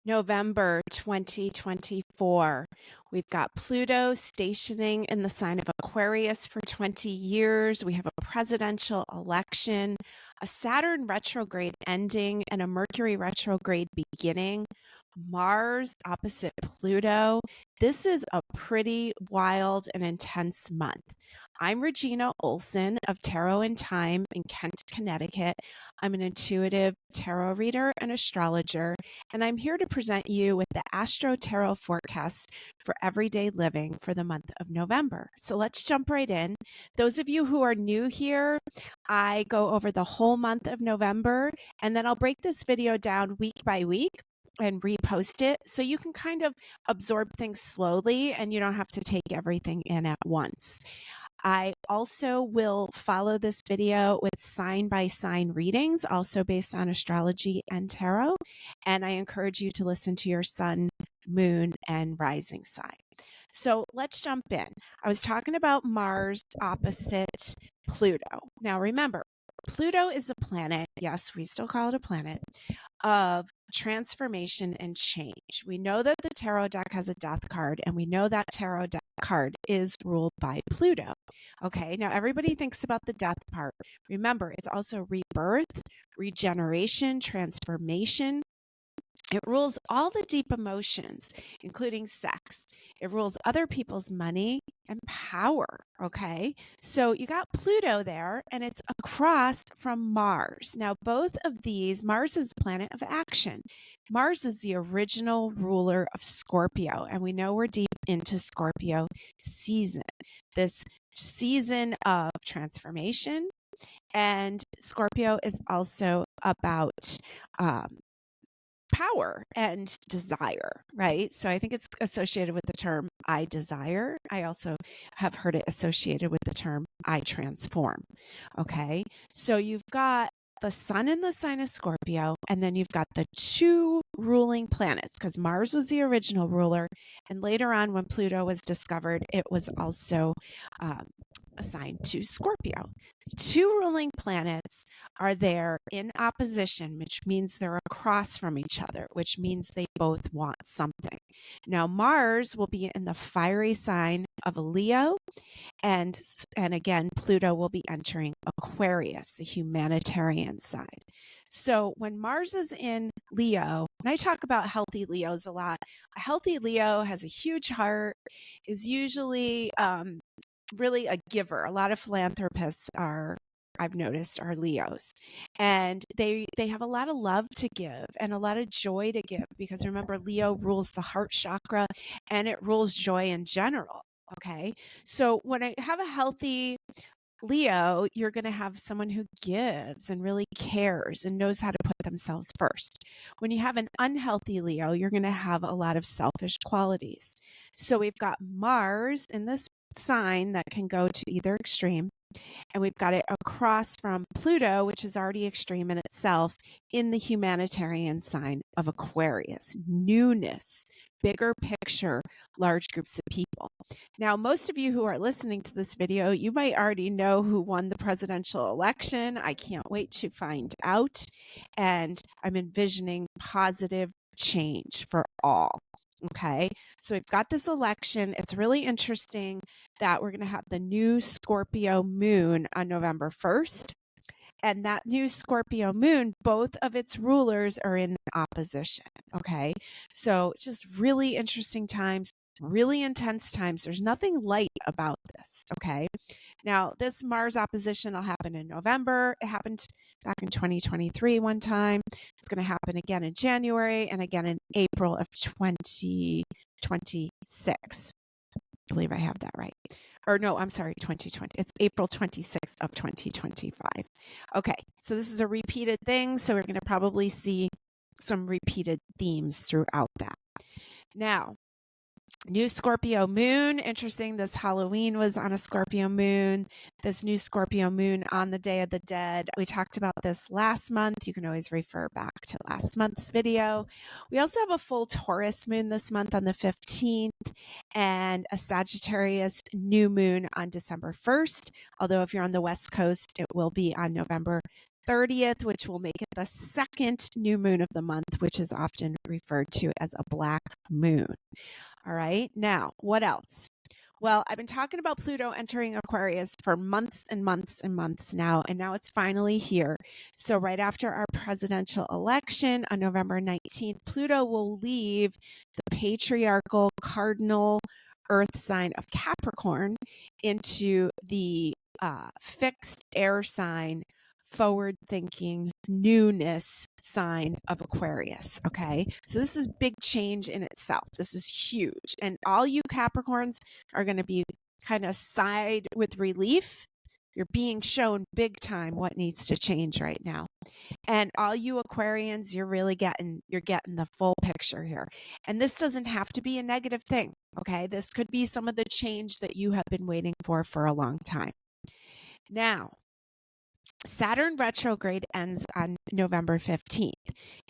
November 2024. We've got Pluto stationing in the sign of Aquarius for 20 years. We have a presidential election, a Saturn retrograde ending, and a Mercury retrograde beginning. Mars opposite Pluto. This is a pretty wild and intense month. I'm Regina Olson of Tarot and Time in Kent, Connecticut. I'm an intuitive tarot reader and astrologer, and I'm here to present you with the Astro Tarot Forecast for everyday living for the month of November. So let's jump right in. Those of you who are new here, I go over the whole month of November, and then I'll break this video down week by week and repost it so you can kind of absorb things slowly and you don't have to take everything in at once. I also will follow this video with sign by sign readings, also based on astrology and tarot. And I encourage you to listen to your sun, moon, and rising sign. So let's jump in. I was talking about Mars opposite Pluto. Now remember, Pluto is a planet, yes, we still call it a planet, of transformation and change. We know that the tarot deck has a death card, and we know that tarot deck card is ruled by Pluto. Okay, now everybody thinks about the death part. Remember, it's also rebirth, regeneration, transformation. It rules all the deep emotions, including sex. It rules other people's money and power. Okay. So you got Pluto there, and it's across from Mars. Now, both of these, Mars is the planet of action. Mars is the original ruler of Scorpio. And we know we're deep into Scorpio season, this season of transformation. And Scorpio is also about, power and desire, right? So I think it's associated with the term I desire. I also have heard it associated with the term I transform. Okay. So you've got the sun in the sign of Scorpio, and then you've got the two ruling planets, because Mars was the original ruler. And later on, when Pluto was discovered, it was also assigned to Scorpio. Two ruling planets are there in opposition, which means they're across from each other, which means they both want something. Now, Mars will be in the fiery sign of Leo, and again, Pluto will be entering Aquarius, the humanitarian side. So when Mars is in Leo, and I talk about healthy Leos a lot, a healthy Leo has a huge heart, is usually really a giver. A lot of philanthropists I've noticed, are Leos, and they have a lot of love to give and a lot of joy to give, because remember, Leo rules the heart chakra and it rules joy in general. Okay. So when I have a healthy Leo, you're going to have someone who gives and really cares and knows how to put themselves first. When you have an unhealthy Leo, you're going to have a lot of selfish qualities. So we've got Mars in this sign that can go to either extreme, and we've got it across from Pluto, which is already extreme in itself, in the humanitarian sign of Aquarius. Newness, bigger picture, large groups of people. Now, most of you who are listening to this video, you might already know who won the presidential election. I can't wait to find out. And I'm envisioning positive change for all. Okay, so we've got this election. It's really interesting that we're going to have the new Scorpio moon on November 1st. And that new Scorpio moon, both of its rulers are in opposition. Okay, so just really interesting times, really intense times. There's nothing light about this. Okay, now this Mars opposition will happen in November. It happened back in 2023 one time. It's going to happen again in January and again in April of 2026. I believe I have that right. Or no, I'm sorry, 2020. It's April 26th of 2025. Okay, so this is a repeated thing. So we're going to probably see some repeated themes throughout that. Now, new Scorpio moon. Interesting. This Halloween was on a Scorpio moon. This new Scorpio moon on the Day of the Dead. We talked about this last month. You can always refer back to last month's video. We also have a full Taurus moon this month on the 15th and a Sagittarius new moon on December 1st. Although if you're on the West Coast, it will be on November 30th, which will make it the second new moon of the month, which is often referred to as a black moon. All right. Now, what else? Well, I've been talking about Pluto entering Aquarius for months and months and months now, and now it's finally here. So right after our presidential election on November 19th, Pluto will leave the patriarchal cardinal earth sign of Capricorn into the fixed air sign, forward thinking newness sign of Aquarius. Okay. So this is big change in itself. This is huge. And all you Capricorns are going to be kind of sighed with relief. You're being shown big time what needs to change right now. And all you Aquarians, you're getting the full picture here. And this doesn't have to be a negative thing. Okay. This could be some of the change that you have been waiting for a long time. Now, Saturn retrograde ends on November 15th.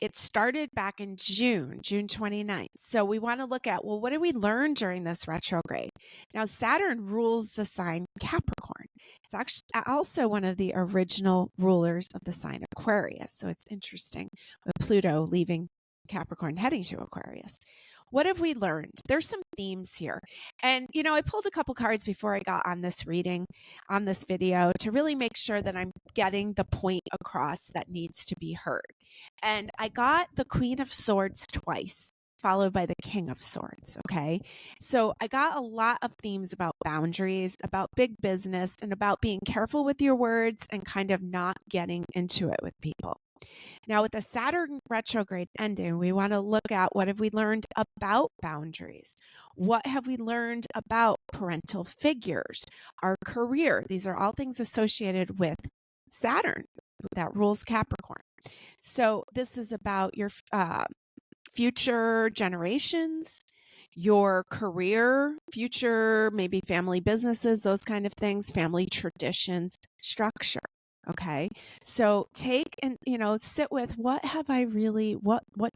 It started back in June 29th. So we want to look at, well, what did we learn during this retrograde? Now, Saturn rules the sign Capricorn. It's actually also one of the original rulers of the sign Aquarius. So it's interesting with Pluto leaving Capricorn heading to Aquarius. What have we learned? There's some themes here. And, I pulled a couple cards before I got on this reading, on this video, to really make sure that I'm getting the point across that needs to be heard. And I got the Queen of Swords twice, followed by the King of Swords. Okay. So I got a lot of themes about boundaries, about big business, and about being careful with your words and kind of not getting into it with people. Now, with the Saturn retrograde ending, we want to look at what have we learned about boundaries? What have we learned about parental figures, our career? These are all things associated with Saturn that rules Capricorn. So this is about your future generations, your career, future, maybe family businesses, those kind of things, family traditions, structure. Okay. So take and, sit with what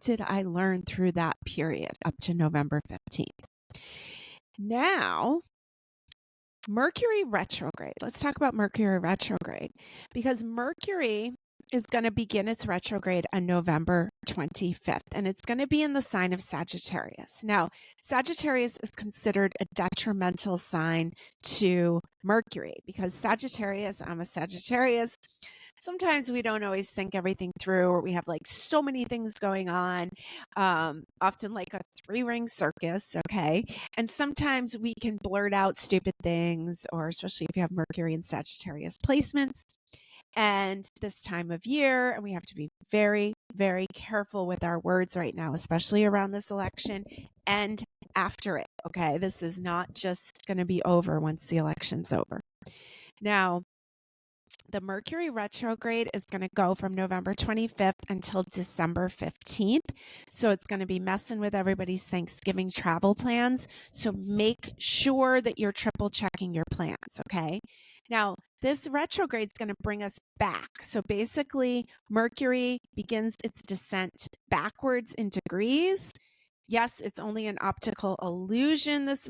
did I learn through that period up to November 15th? Now, Mercury retrograde. Let's talk about Mercury retrograde, because Mercury is going to begin its retrograde on November 25th, and it's going to be in the sign of Sagittarius. Now, Sagittarius is considered a detrimental sign to Mercury because Sagittarius, I'm a Sagittarius. Sometimes we don't always think everything through, or we have like so many things going on, often like a 3-ring circus. Okay. And sometimes we can blurt out stupid things, or especially if you have Mercury and Sagittarius placements. And this time of year, and we have to be very, very careful with our words right now, especially around this election and after it. Okay. This is not just going to be over once the election's over. Now, the Mercury retrograde is going to go from November 25th until December 15th. So it's going to be messing with everybody's Thanksgiving travel plans. So make sure that you're triple checking your plans. Okay. Now, this retrograde is going to bring us back. So basically, Mercury begins its descent backwards in degrees. Yes, it's only an optical illusion, this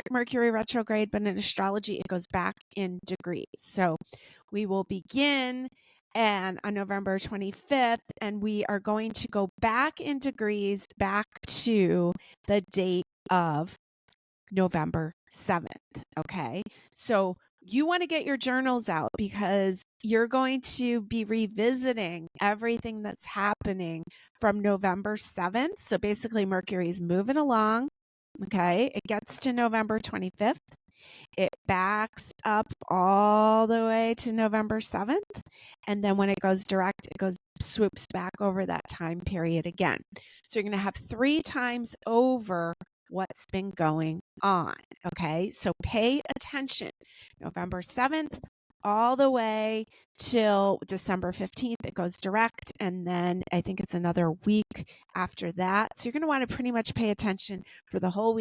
Mercury retrograde, but in astrology, it goes back in degrees. So we will begin on November 25th, and we are going to go back in degrees back to the date of November 7th. Okay. So you want to get your journals out, because you're going to be revisiting everything that's happening from November 7th. So basically, Mercury is moving along. Okay. It gets to November 25th. It backs up all the way to November 7th. And then when it goes direct, swoops back over that time period again. So you're going to have 3 times over what's been going on. Okay. So pay attention. November 7th, all the way till December 15th, it goes direct. And then I think it's another week after that. So you're going to want to pretty much pay attention for the whole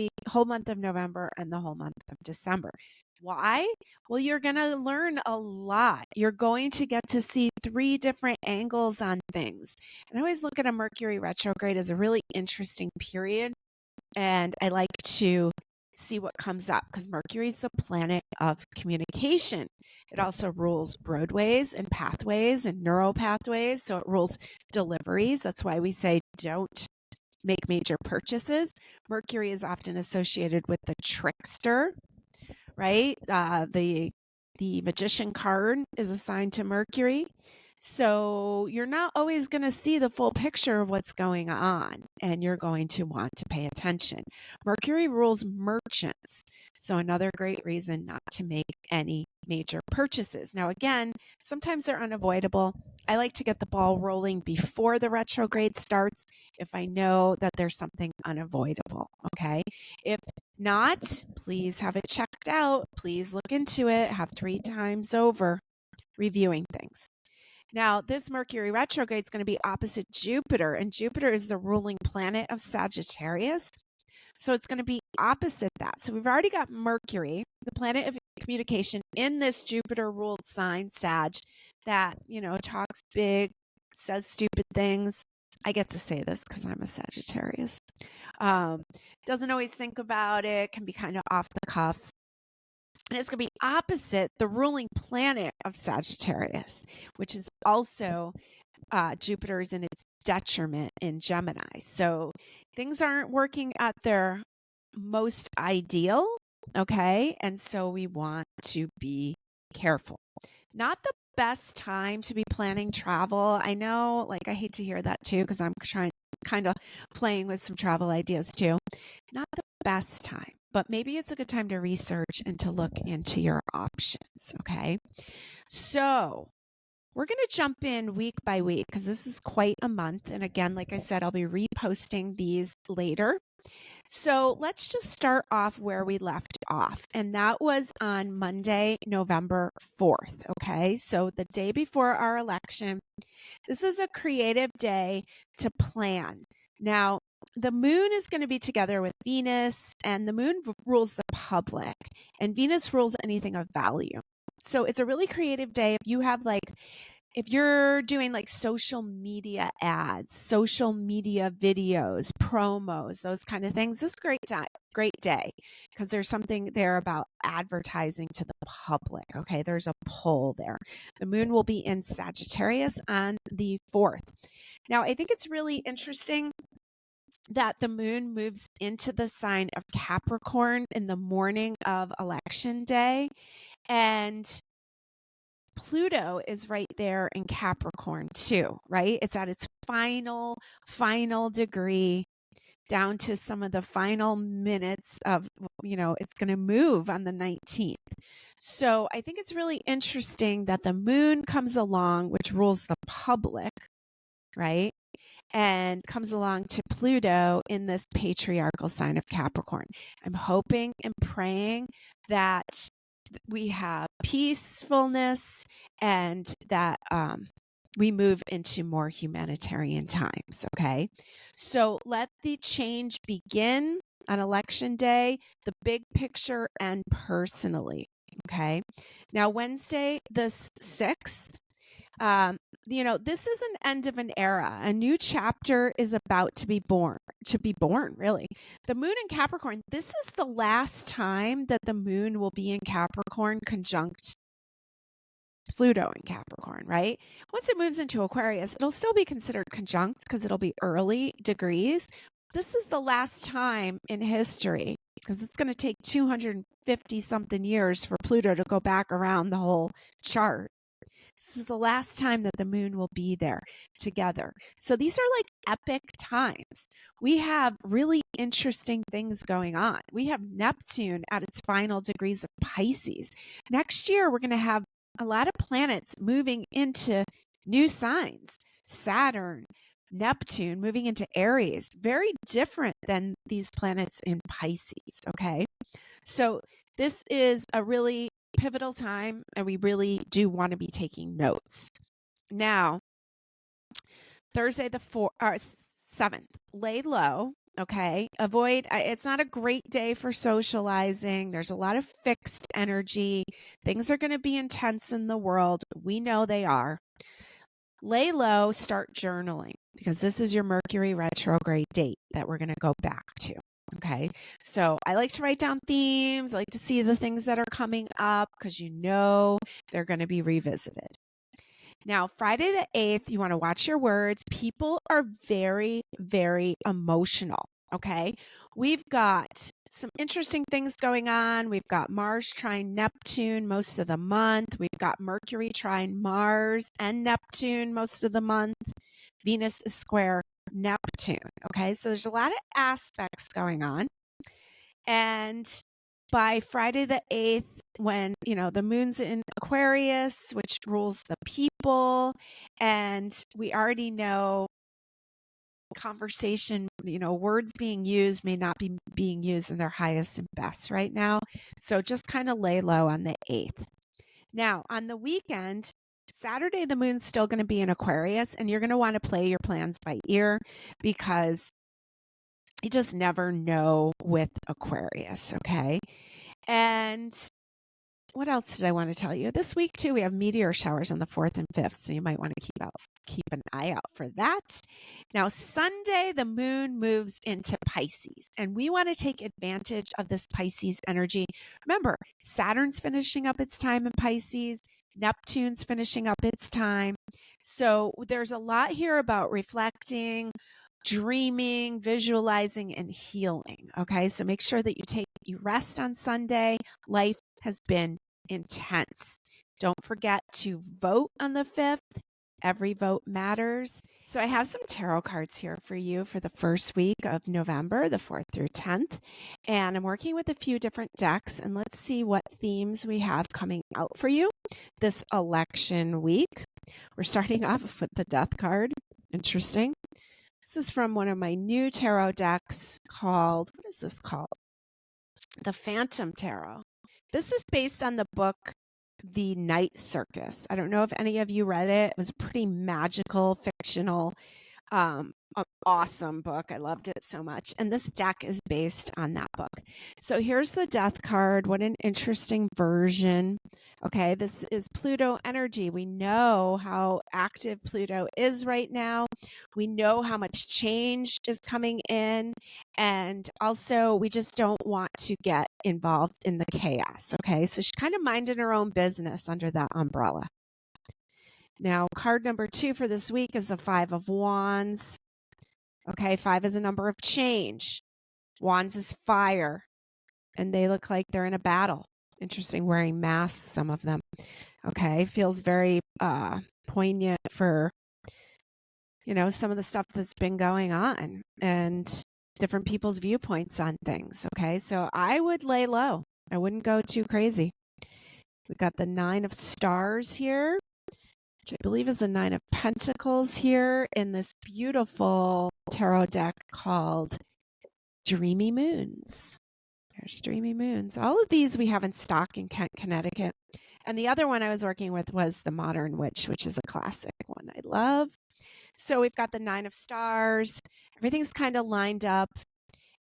month of November and the whole month of December. Why? Well, you're going to learn a lot. You're going to get to see 3 different angles on things. And I always look at a Mercury retrograde as a really interesting period. And I like to see what comes up, because Mercury is the planet of communication. It also rules roadways and pathways and neural pathways. So it rules deliveries. That's why we say don't make major purchases. Mercury is often associated with the trickster, right? The magician card is assigned to Mercury. So you're not always going to see the full picture of what's going on, and you're going to want to pay attention. Mercury rules merchants. So another great reason not to make any major purchases. Now, again, sometimes they're unavoidable. I like to get the ball rolling before the retrograde starts if I know that there's something unavoidable. Okay. If not, please have it checked out. Please look into it. Have 3 times over reviewing things. Now, this Mercury retrograde is going to be opposite Jupiter, and Jupiter is the ruling planet of Sagittarius. So it's going to be opposite that. So we've already got Mercury, the planet of communication, in this Jupiter-ruled sign, Sag, that, talks big, says stupid things. I get to say this because I'm a Sagittarius. Doesn't always think about it, can be kind of off the cuff. And it's going to be opposite the ruling planet of Sagittarius, which is also Jupiter's in its detriment in Gemini. So things aren't working at their most ideal. Okay. And so we want to be careful. Not the best time to be planning travel. I know, I hate to hear that too, because I'm kind of playing with some travel ideas too. Not the best time, but maybe it's a good time to research and to look into your options. Okay. So we're going to jump in week by week because this is quite a month. And again, like I said, I'll be reposting these later. So let's just start off where we left off. And that was on Monday, November 4th. Okay. So the day before our election, this is a creative day to plan. Now, the moon is going to be together with Venus, and the moon rules the public, and Venus rules anything of value. So it's a really creative day. If you have if you're doing social media ads, social media videos, promos, those kind of things, this is a great day because there's something there about advertising to the public. Okay, there's a pull there. The moon will be in Sagittarius on the 4th. Now, I think it's really interesting that the moon moves into the sign of Capricorn in the morning of election day, and Pluto is right there in Capricorn too, right? It's at its final degree, down to some of the final minutes of, it's going to move on the 19th. So I think it's really interesting that the moon comes along, which rules the public, right? And comes along to Pluto in this patriarchal sign of Capricorn. I'm hoping and praying that we have peacefulness and that we move into more humanitarian times. Okay. So let the change begin on election day, the big picture and personally. Okay. Now, Wednesday, the 6th, this is an end of an era. A new chapter is about to be born, really. The moon in Capricorn, this is the last time that the moon will be in Capricorn conjunct Pluto in Capricorn, right? Once it moves into Aquarius, it'll still be considered conjunct because it'll be early degrees. This is the last time in history because it's going to take 250 something years for Pluto to go back around the whole chart. This is the last time that the moon will be there together. So these are epic times. We have really interesting things going on. We have Neptune at its final degrees of Pisces. Next year, we're going to have a lot of planets moving into new signs. Saturn, Neptune moving into Aries. Very different than these planets in Pisces, okay? So this is a really pivotal time, and we really do want to be taking notes. Now, Thursday the 7th, lay low, okay? Avoid, it's not a great day for socializing. There's a lot of fixed energy. Things are going to be intense in the world. We know they are. Lay low, start journaling, because this is your Mercury retrograde date that we're going to go back to, Okay. So I like to write down themes. I like to see the things that are coming up because they're going to be revisited. Now, Friday the 8th, you want to watch your words. People are very, very emotional. Okay. We've got some interesting things going on. We've got Mars trine Neptune most of the month. We've got Mercury trine Mars and Neptune most of the month. Venus is square Neptune. Okay. So there's a lot of aspects going on. And by Friday the 8th, when, the moon's in Aquarius, which rules the people, and we already know conversation, words being used may not be being used in their highest and best right now. So just kind of lay low on the 8th. Now, on the weekend, Saturday, the moon's still going to be in Aquarius, and you're going to want to play your plans by ear because you just never know with Aquarius, okay? And what else did I want to tell you? This week, too, we have meteor showers on the 4th and 5th, so you might want to keep an eye out for that. Now, Sunday, the moon moves into Pisces, and we want to take advantage of this Pisces energy. Remember, Saturn's finishing up its time in Pisces. Neptune's finishing up its time. So there's a lot here about reflecting, dreaming, visualizing, and healing. Okay, so make sure that you rest on Sunday. Life has been intense. Don't forget to vote on the 5th. Every vote matters. So I have some tarot cards here for you for the first week of November, the 4th through 10th. And I'm working with a few different decks, and let's see what themes we have coming out for you this election week. We're starting off with the Death card. Interesting. This is from one of my new tarot decks called, what is this called? The Phantom Tarot. This is based on the book, The Night Circus. I don't know if any of you read it. It was a pretty magical, fictional, awesome book. I loved it so much. And this deck is based on that book. So here's the Death card. What an interesting version. Okay, this is Pluto energy. We know how active Pluto is right now. We know how much change is coming in. And also, we just don't want to get involved in the chaos. Okay, so she's kind of minding her own business under that umbrella. Now, card number 2 for this week is the 5 of Wands. Okay, 5 is a number of change. Wands is fire. And they look like they're in a battle. Interesting, wearing masks, some of them. Okay, feels very poignant for, some of the stuff that's been going on and different people's viewpoints on things. Okay, so I would lay low. I wouldn't go too crazy. We've got the 9 of Stars here, which I believe is the 9 of Pentacles here in this beautiful tarot deck called Dreamy Moons. There's Dreamy Moons. All of these we have in stock in Kent, Connecticut. And the other one I was working with was the Modern Witch, which is a classic one I love. So we've got the 9 of Stars. Everything's kind of lined up.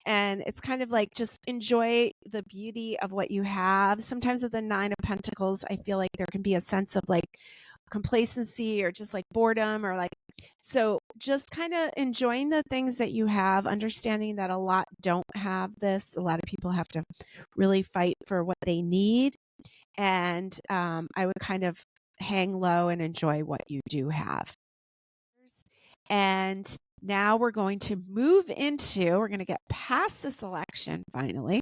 And it's kind of like just enjoy the beauty of what you have. Sometimes with the 9 of Pentacles, I feel like there can be a sense of like complacency or just like boredom or like, so just kind of enjoying the things that you have, understanding that a lot don't have this. A lot of people have to really fight for what they need. And I would kind of hang low and enjoy what you do have. And now we're going to we're going to get past this election finally.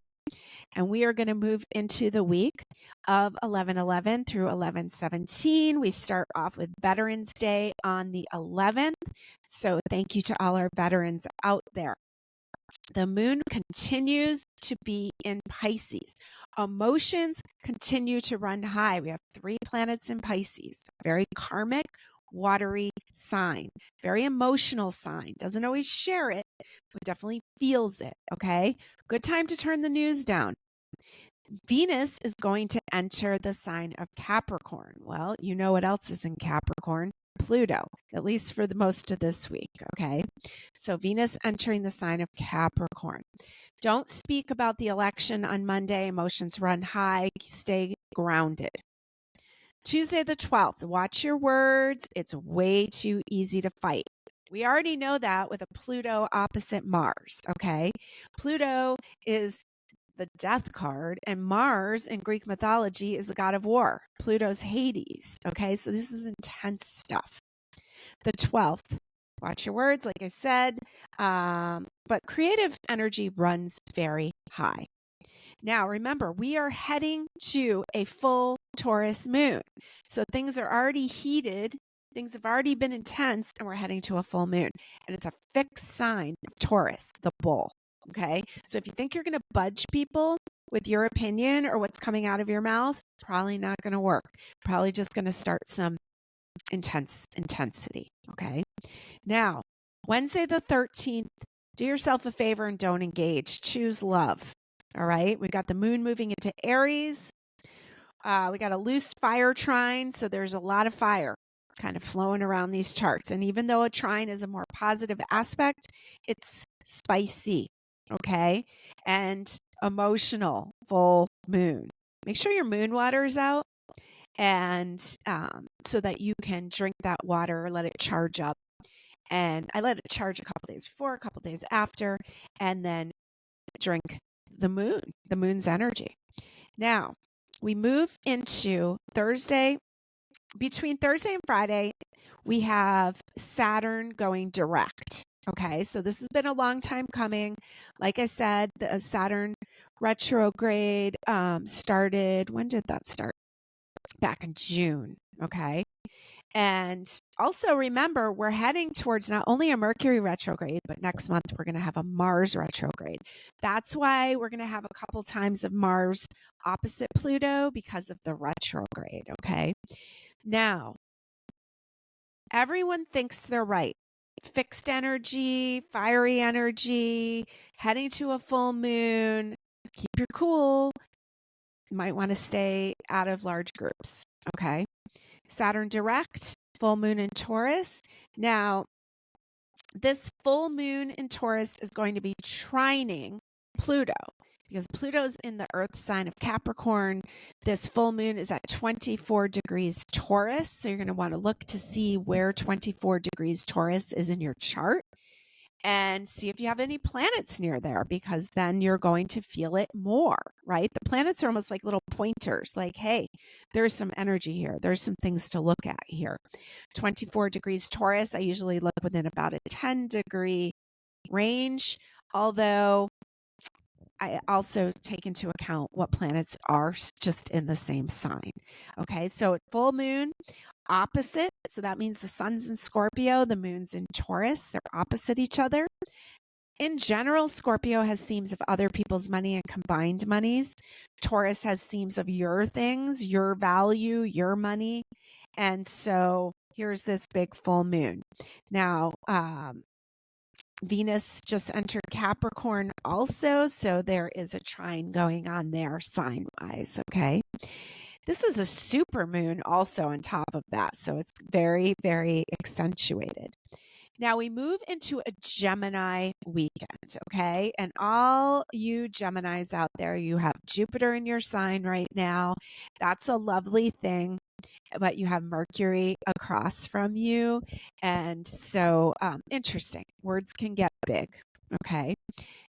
And we are going to move into the week of 11/11 through 11/17. We start off with Veterans Day on the 11th. So thank you to all our veterans out there. The moon continues to be in Pisces. Emotions continue to run high. We have 3 planets in Pisces. Very karmic, watery sign. Very emotional sign. Doesn't always share it, but definitely feels it. Okay. Good time to turn the news down. Venus is going to enter the sign of Capricorn. Well, you know what else is in Capricorn? Pluto, at least for the most of this week. Okay. So Venus entering the sign of Capricorn. Don't speak about the election on Monday. Emotions run high. Stay grounded. Tuesday the 12th, watch your words. It's way too easy to fight. We already know that with a Pluto opposite Mars, okay? Pluto is the death card, and Mars in Greek mythology is the god of war. Pluto's Hades, okay? So this is intense stuff. The 12th, watch your words, like I said, but creative energy runs very high. Now, remember, we are heading to a full Taurus moon. So things are already heated. Things have already been intense, and we're heading to a full moon. And it's a fixed sign of Taurus, the bull. Okay. So if you think you're going to budge people with your opinion or what's coming out of your mouth, it's probably not going to work. Probably just going to start some intensity. Okay. Now, Wednesday the 13th, do yourself a favor and don't engage. Choose love. All right. We got the moon moving into Aries. We got a loose fire trine. So there's a lot of fire kind of flowing around these charts. And even though a trine is a more positive aspect, it's spicy. Okay. And emotional full moon. Make sure your moon water is out. And so that you can drink that water, let it charge up. And I let it charge a couple days before, a couple days after, and then drink the moon's energy. Now, we move into Thursday. Between Thursday and Friday, we have Saturn going direct. Okay, so this has been a long time coming. Like I said, the Saturn retrograde started. When did that start? Back in June. Okay. And also remember, we're heading towards not only a Mercury retrograde, but next month we're going to have a Mars retrograde. That's why we're going to have a couple times of Mars opposite Pluto because of the retrograde. Okay. Now, everyone thinks they're right. Fixed energy, fiery energy, heading to a full moon. Keep your cool. You might want to stay out of large groups. Okay. Saturn direct, full moon in Taurus. Now, this full moon in Taurus is going to be trining Pluto because Pluto's in the earth sign of Capricorn. This full moon is at 24 degrees Taurus. So you're going to want to look to see where 24 degrees Taurus is in your chart and see if you have any planets near there, because then you're going to feel it more, right? The planets are almost like little pointers, like, hey, there's some energy here. There's some things to look at here. 24 degrees Taurus, I usually look within about a 10-degree range, although I also take into account what planets are just in the same sign. Okay, so full moon, opposite. So that means the sun's in Scorpio, the moon's in Taurus. They're opposite each other. In general, Scorpio has themes of other people's money and combined monies. Taurus has themes of your things, your value, your money. And so here's this big full moon. Now, Venus just entered Capricorn also, so there is a trine going on there sign-wise, okay? This is a super moon also on top of that, so it's very, very accentuated. Now we move into a Gemini weekend, okay? And all you Geminis out there, you have Jupiter in your sign right now. That's a lovely thing. But you have Mercury across from you. And so interesting. Words can get big. Okay.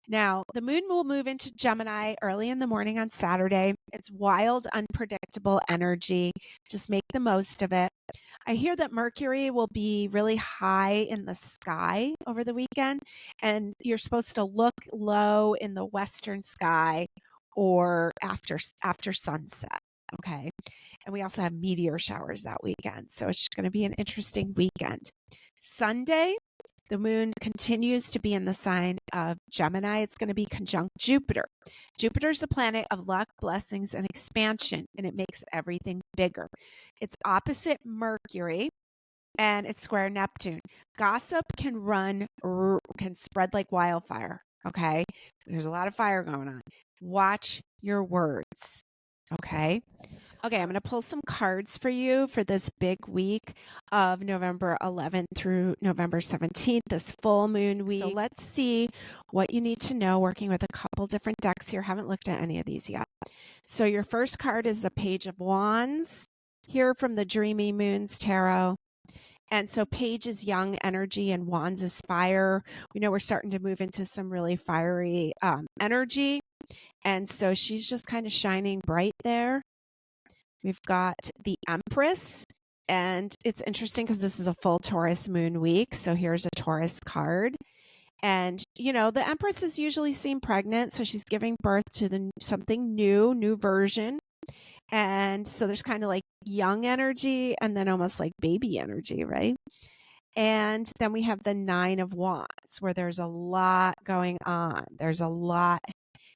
Now, the moon will move into Gemini early in the morning on Saturday. It's wild, unpredictable energy. Just make the most of it. I hear that Mercury will be really high in the sky over the weekend, and you're supposed to look low in the western sky or after sunset. Okay. And we also have meteor showers that weekend. So it's going to be an interesting weekend. Sunday, the moon continues to be in the sign of Gemini. It's going to be conjunct Jupiter. Jupiter's the planet of luck, blessings, and expansion, and it makes everything bigger. It's opposite Mercury, and it's square Neptune. Gossip can spread like wildfire, okay? There's a lot of fire going on. Watch your words, okay? Okay, I'm going to pull some cards for you for this big week of November 11th through November 17th, this full moon week. So let's see what you need to know working with a couple different decks here. Haven't looked at any of these yet. So your first card is the Page of Wands here from the Dreamy Moons Tarot. And so Page is young energy and Wands is fire. We know we're starting to move into some really fiery energy. And so she's just kind of shining bright there. We've got the Empress. And it's interesting because this is a full Taurus moon week. So here's a Taurus card. And, you know, the Empress is usually seen pregnant. So she's giving birth to something new version. And so there's kind of like young energy and then almost like baby energy, right? And then we have the Nine of Wands, where there's a lot going on. There's a lot.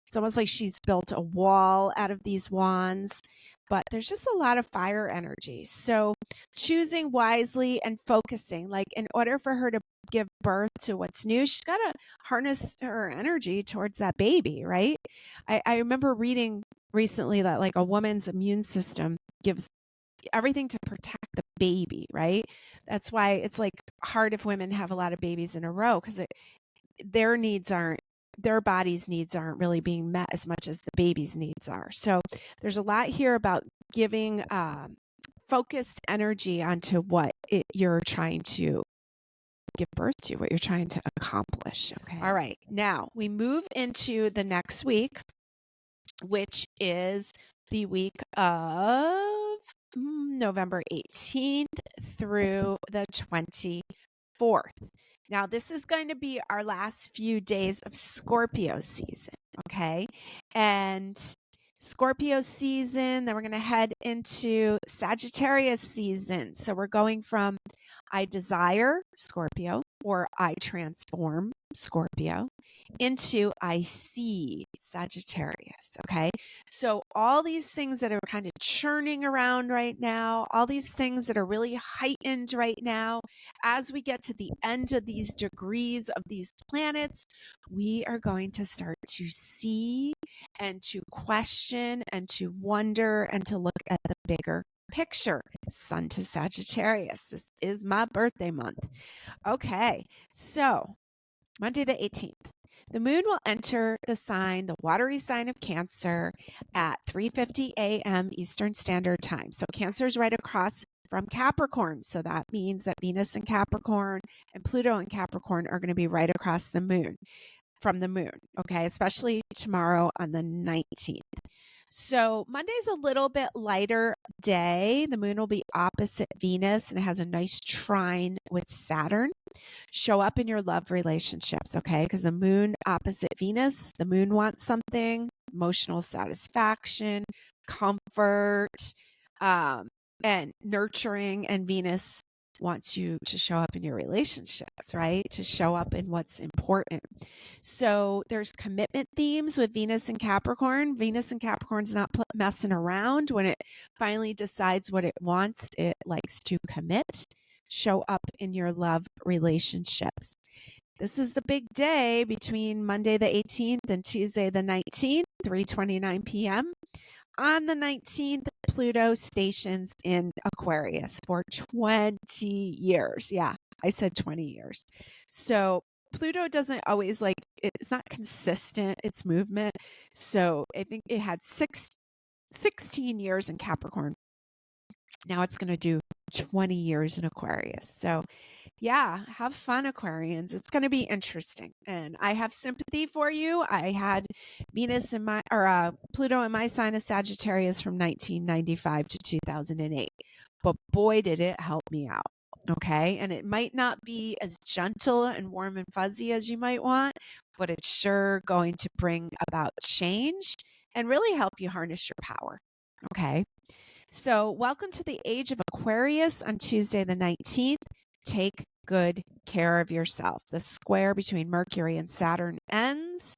It's almost like she's built a wall out of these wands, but there's just a lot of fire energy. So choosing wisely and focusing, like in order for her to give birth to what's new, she's got to harness her energy towards that baby, right? I remember reading recently that like a woman's immune system gives everything to protect the baby, right? That's why it's like hard if women have a lot of babies in a row because their body's needs aren't really being met as much as the baby's needs are. So there's a lot here about giving focused energy onto what you're trying to give birth to, what you're trying to accomplish. Okay. All right. Now we move into the next week, which is the week of November 18th through the 24th. Now, this is going to be our last few days of Scorpio season, okay? And Scorpio season, then we're going to head into Sagittarius season. So we're going from I desire Scorpio or I transform Scorpio into I see Sagittarius, okay? So all these things that are kind of churning around right now, all these things that are really heightened right now, as we get to the end of these degrees of these planets, we are going to start to see and to question and to wonder and to look at the bigger picture. Sun to Sagittarius. This is my birthday month. Okay, so Monday the 18th. The moon will enter the watery sign of Cancer at 3:50 a.m. Eastern Standard Time. So Cancer is right across from Capricorn. So that means that Venus in Capricorn and Pluto in Capricorn are going to be right across the moon from the moon. Okay, especially tomorrow on the 19th. So Monday's a little bit lighter day. The moon will be opposite Venus and it has a nice trine with Saturn. Show up in your love relationships, okay? Because the moon opposite Venus, the moon wants something, emotional satisfaction, comfort, and nurturing, and Venus wants you to show up in your relationships, right? To show up in what's important. So there's commitment themes with Venus and Capricorn. Venus and Capricorn's not messing around. When it finally decides what it wants, it likes to commit. Show up in your love relationships. This is the big day between Monday the 18th and Tuesday the 19th, 3:29 p.m. On the 19th, Pluto stations in Aquarius for 20 years. Yeah, I said 20 years. So Pluto doesn't always it's not consistent, its movement. So I think it had 16 years in Capricorn. Now it's going to do 20 years in Aquarius. So yeah, have fun, Aquarians. It's going to be interesting. And I have sympathy for you. I had Pluto in my sign of Sagittarius from 1995 to 2008. But boy, did it help me out. Okay. And it might not be as gentle and warm and fuzzy as you might want, but it's sure going to bring about change and really help you harness your power. Okay. So welcome to the age of Aquarius on Tuesday, the 19th. Take good care of yourself. The square between Mercury and Saturn ends.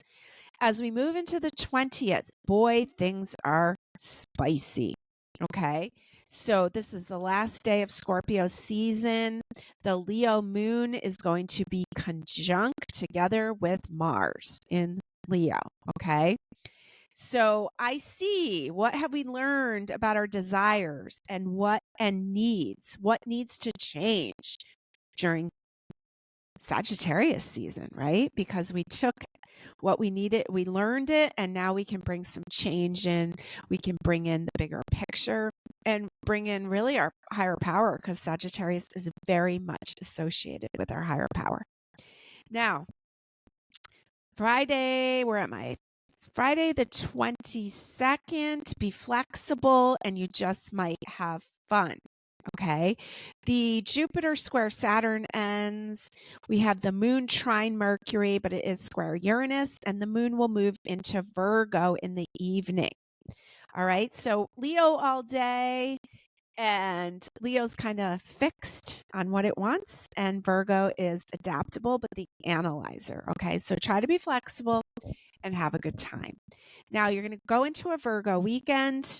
As we move into the 20th, boy, things are spicy. Okay. So this is the last day of Scorpio season. The Leo moon is going to be conjunct together with Mars in Leo. Okay. So I see, what have we learned about our desires and what needs to change during Sagittarius season, right? Because we took what we needed, we learned it, and now we can bring some change in. We can bring in the bigger picture and bring in really our higher power, because Sagittarius is very much associated with our higher power. Now, Friday, where am I? It's Friday the 22nd. Be flexible and you just might have fun. Okay. The Jupiter square Saturn ends. We have the moon trine Mercury, but it is square Uranus, and the moon will move into Virgo in the evening. All right. So Leo all day, and Leo's kind of fixed on what it wants, and Virgo is adaptable, but the analyzer. Okay. So try to be flexible and have a good time. Now you're going to go into a Virgo weekend.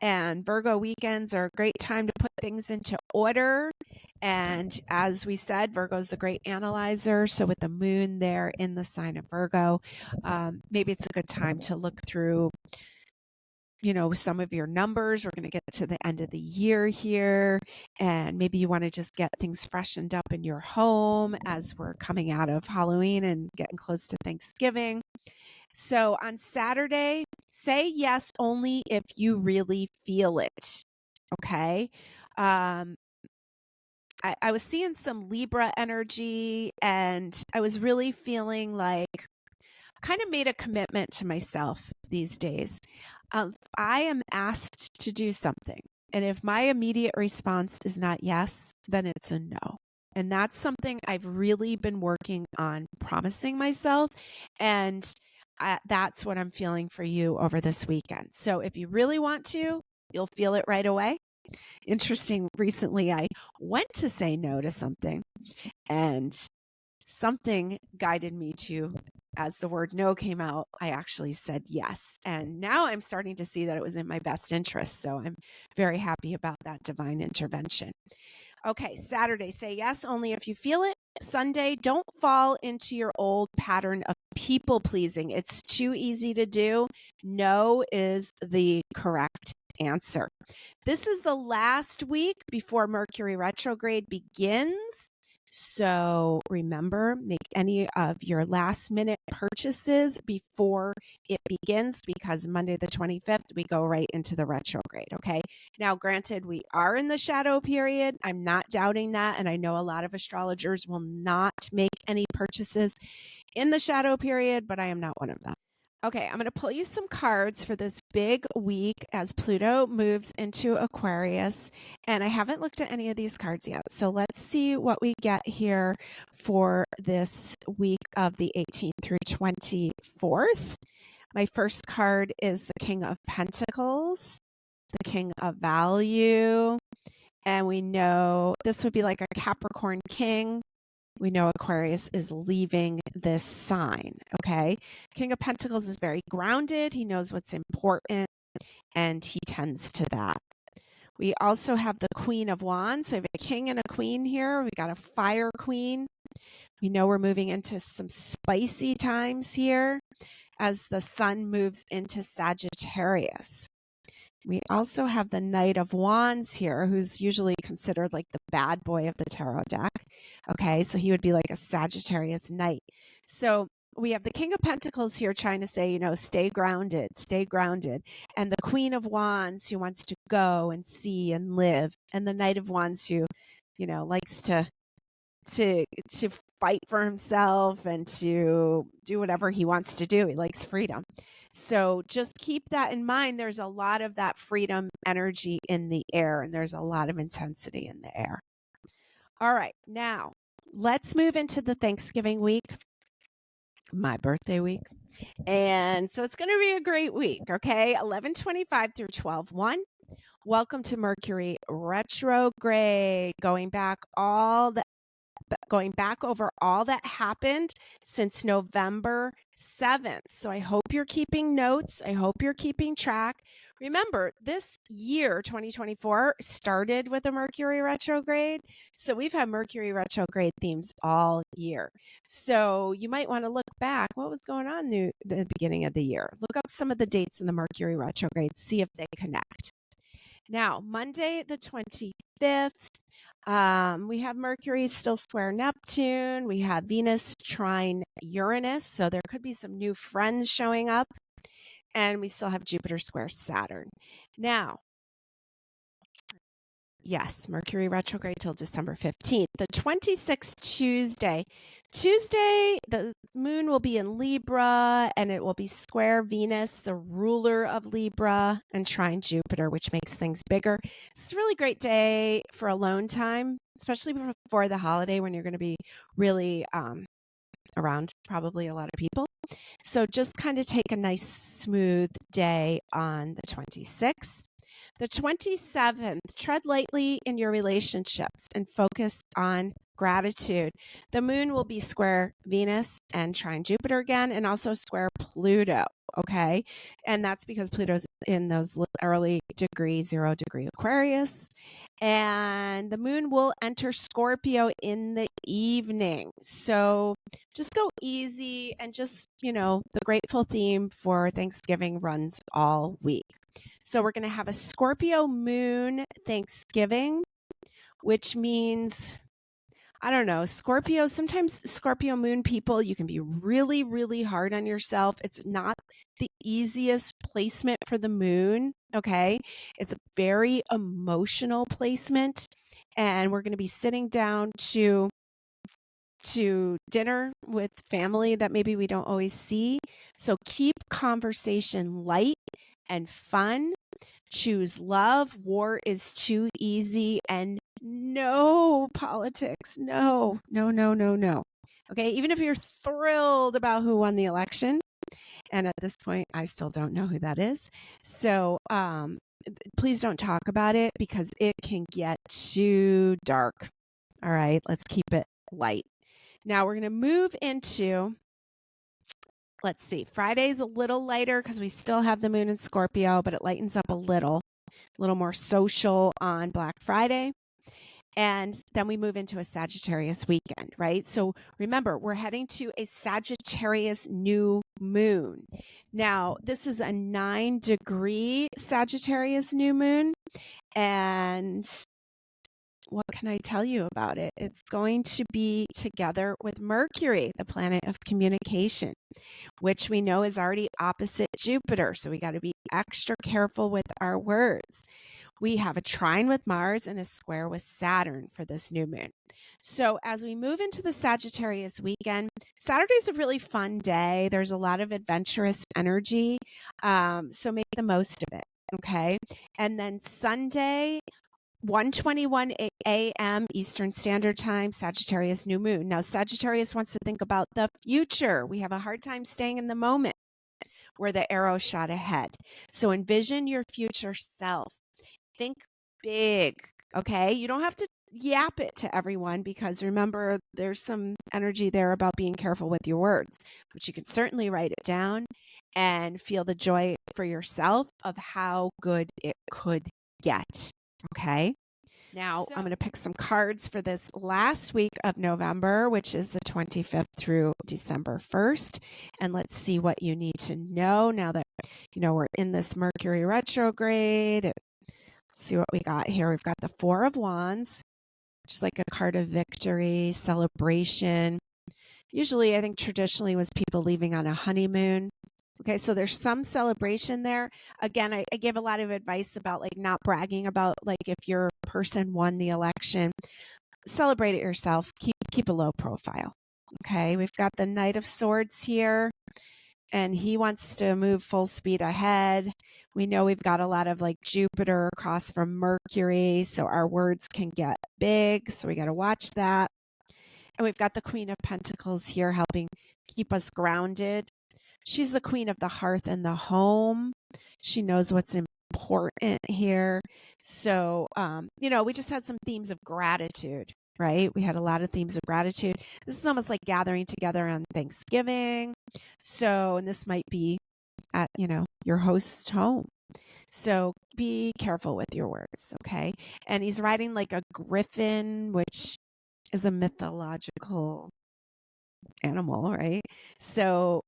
And Virgo weekends are a great time to put things into order. And as we said, Virgo is a great analyzer. So with the moon there in the sign of Virgo, maybe it's a good time to look through, some of your numbers. We're going to get to the end of the year here. And maybe you want to just get things freshened up in your home as we're coming out of Halloween and getting close to Thanksgiving. So on Saturday, say yes only if you really feel it. Okay. I was seeing some Libra energy, and I was really feeling like kind of made a commitment to myself these days. I am asked to do something, and if my immediate response is not yes, then it's a no. And that's something I've really been working on promising myself. And that's what I'm feeling for you over this weekend. So if you really want to, you'll feel it right away. Interesting. Recently, I went to say no to something, and something guided me to, as the word no came out, I actually said yes. And now I'm starting to see that it was in my best interest. So I'm very happy about that divine intervention. Okay, Saturday, say yes only if you feel it. Sunday, don't fall into your old pattern of people pleasing. It's too easy to do. No is the correct answer. This is the last week before Mercury retrograde begins. So remember, make any of your last minute purchases before it begins, because Monday the 25th, we go right into the retrograde. Okay. Now, granted, we are in the shadow period. I'm not doubting that. And I know a lot of astrologers will not make any purchases in the shadow period, but I am not one of them. Okay, I'm going to pull you some cards for this big week as Pluto moves into Aquarius. And I haven't looked at any of these cards yet. So let's see what we get here for this week of the 18th through 24th. My first card is the King of Pentacles, the King of Value. And we know this would be like a Capricorn King. We know Aquarius is leaving this sign, okay? King of Pentacles is very grounded. He knows what's important, and he tends to that. We also have the Queen of Wands. So we have a king and a queen here. We got a fire queen. We know we're moving into some spicy times here as the sun moves into Sagittarius. We also have the Knight of Wands here, who's usually considered like the bad boy of the tarot deck. Okay, so he would be like a Sagittarius knight. So we have the King of Pentacles here trying to say, stay grounded, stay grounded. And the Queen of Wands who wants to go and see and live. And the Knight of Wands who, likes to fight for himself and to do whatever he wants to do. He likes freedom. So just keep that in mind. There's a lot of that freedom energy in the air, and there's a lot of intensity in the air. All right, now let's move into the Thanksgiving week, my birthday week. And so it's going to be a great week, okay? 11/25 through 12/1. Welcome to Mercury retrograde, going back over all that happened since November 7th. So I hope you're keeping notes. I hope you're keeping track. Remember, this year, 2024, started with a Mercury retrograde. So we've had Mercury retrograde themes all year. So you might want to look back. What was going on in the beginning of the year? Look up some of the dates in the Mercury retrograde, see if they connect. Now, Monday, the 25th, We have Mercury still square Neptune. We have Venus trine Uranus. So there could be some new friends showing up. And we still have Jupiter square Saturn. Now, yes, Mercury retrograde till December 15th. The 26th Tuesday, the moon will be in Libra and it will be square Venus, the ruler of Libra, and trine Jupiter, which makes things bigger. It's a really great day for alone time, especially before the holiday when you're going to be really around probably a lot of people. So just kind of take a nice smooth day on the 26th. The 27th, tread lightly in your relationships and focus on gratitude. The moon will be square Venus and trine Jupiter again, and also square Pluto. Okay. And that's because Pluto's in those early 0 degree Aquarius. And the moon will enter Scorpio in the evening. So just go easy and just, the grateful theme for Thanksgiving runs all week. So we're going to have a Scorpio moon Thanksgiving, which means, I don't know, sometimes Scorpio moon people, you can be really, really hard on yourself. It's not the easiest placement for the moon, okay? It's a very emotional placement, and we're going to be sitting down to dinner with family that maybe we don't always see. So keep conversation light and fun. Choose love. War is too easy, and no politics. No. Okay. Even if you're thrilled about who won the election, and at this point, I still don't know who that is. So, please don't talk about it because it can get too dark. All right. Let's keep it light. Now we're going to move into, let's see, Friday's a little lighter because we still have the moon in Scorpio, but it lightens up a little more social on Black Friday. And then we move into a Sagittarius weekend, right? So remember, we're heading to a Sagittarius new moon. Now, this is a 9 degree Sagittarius new moon. And what can I tell you about it? It's going to be together with Mercury, the planet of communication, which we know is already opposite Jupiter. So we got to be extra careful with our words. We have a trine with Mars and a square with Saturn for this new moon. So as we move into the Sagittarius weekend, Saturday's a really fun day. There's a lot of adventurous energy. So make the most of it. Okay. And then Sunday, 1:21 a.m. Eastern Standard Time, Sagittarius new moon. Now, Sagittarius wants to think about the future. We have a hard time staying in the moment where the arrow shot ahead. So envision your future self. Think big, okay? You don't have to yap it to everyone because remember, there's some energy there about being careful with your words, but you can certainly write it down and feel the joy for yourself of how good it could get. Okay. Now I'm going to pick some cards for this last week of November, which is the 25th through December 1st. And let's see what you need to know now that, we're in this Mercury retrograde. Let's see what we got here. We've got the 4 of Wands, which is like a card of victory, celebration. Usually, I think traditionally was people leaving on a honeymoon. Okay, so there's some celebration there. Again, I gave a lot of advice about like not bragging about like if your person won the election. Celebrate it yourself. Keep a low profile. Okay, we've got the Knight of Swords here, and he wants to move full speed ahead. We know we've got a lot of like Jupiter across from Mercury, so our words can get big. So we got to watch that. And we've got the Queen of Pentacles here helping keep us grounded. She's the queen of the hearth and the home. She knows what's important here. So, we just had some themes of gratitude, right? We had a lot of themes of gratitude. This is almost like gathering together on Thanksgiving. So, and this might be at, your host's home. So be careful with your words, okay? And he's riding like a griffin, which is a mythological animal, right? So,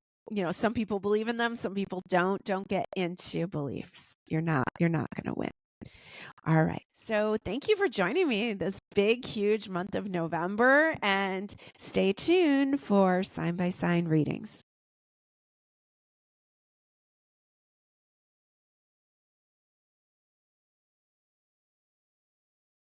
some people believe in them, some people don't. Don't get into beliefs. You're not going to win. All right. So thank you for joining me this big, huge month of November, and stay tuned for sign by sign readings.